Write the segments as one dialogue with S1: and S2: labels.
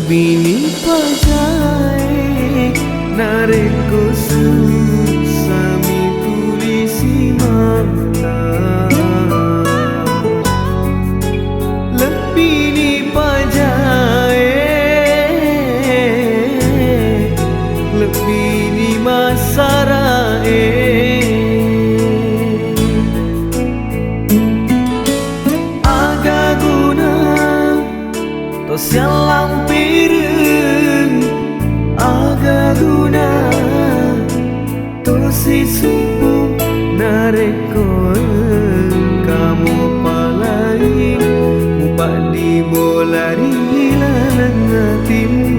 S1: Bini pajai nareko sami tulisi mata Lebini pajai lebini masarae Aga guna to sialang aga guna to si subuh nareko kamu palai mupak di bolari lalang hatimu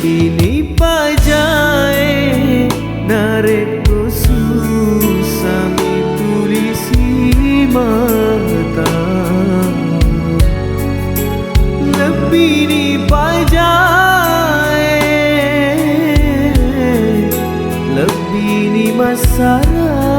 S1: bini pajai nareko susami mata lebih dipajai lebih di masyarakat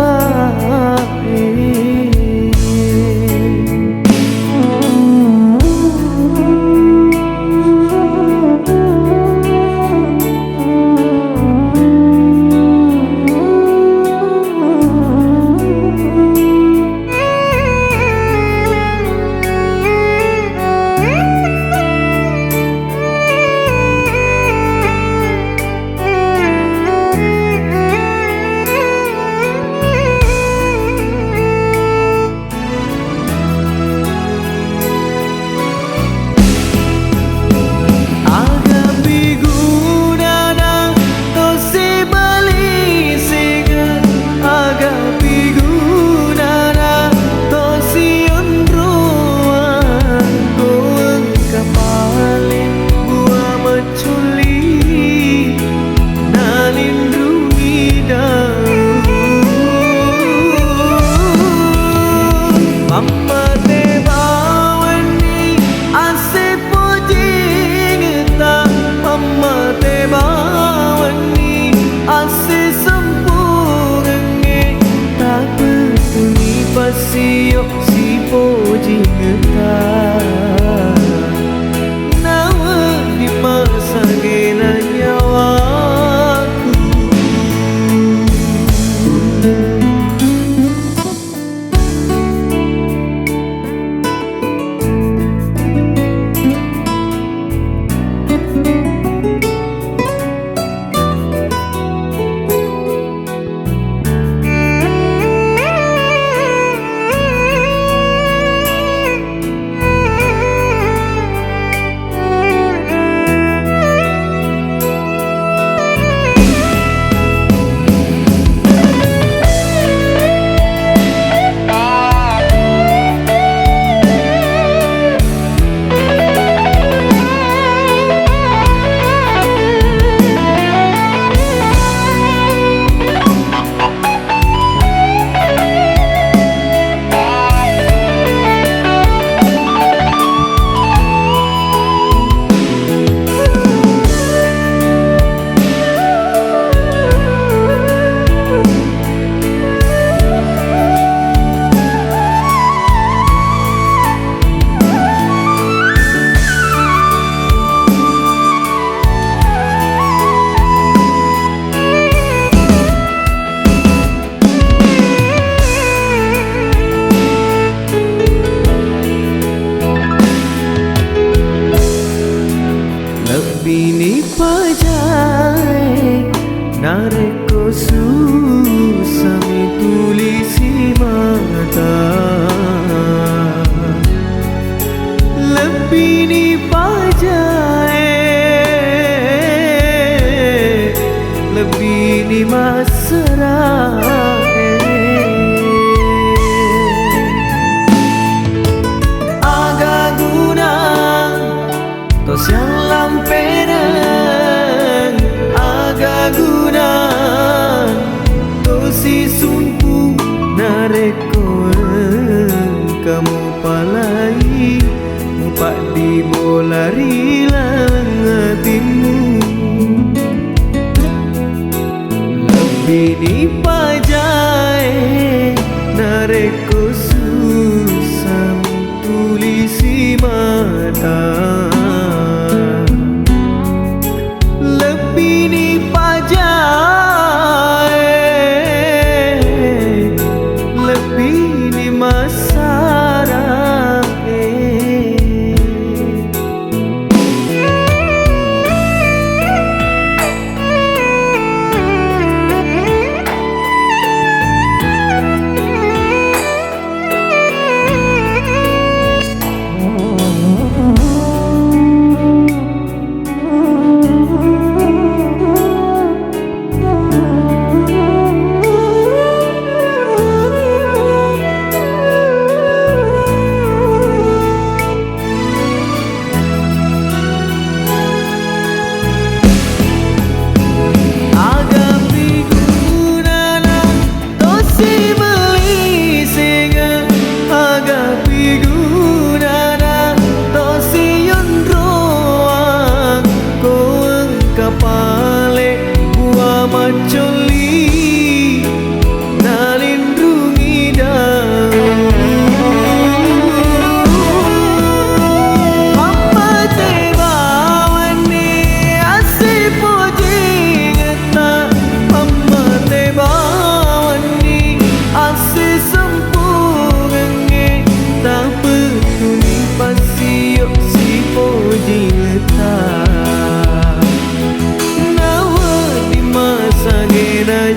S1: nareko susami tulisi mata lebih ni pajae lebih ni masra aga guna tos yang lampenan aga guna tosi sumpu nareko kamu palai pak di bolari langatimu lebih ni pajae nareko susam tulisi mata lebih ni pajae lebih ni masara Maculi nalindungi daun Mama tebawani asipo jingeta Mama tebawani asi sempurenge tak petuni pasio sipo jingeta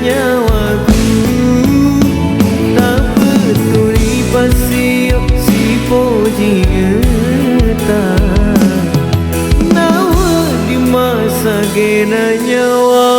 S1: nyawaku tak peduli pasio si pojingeta nawa di masa gena nyawa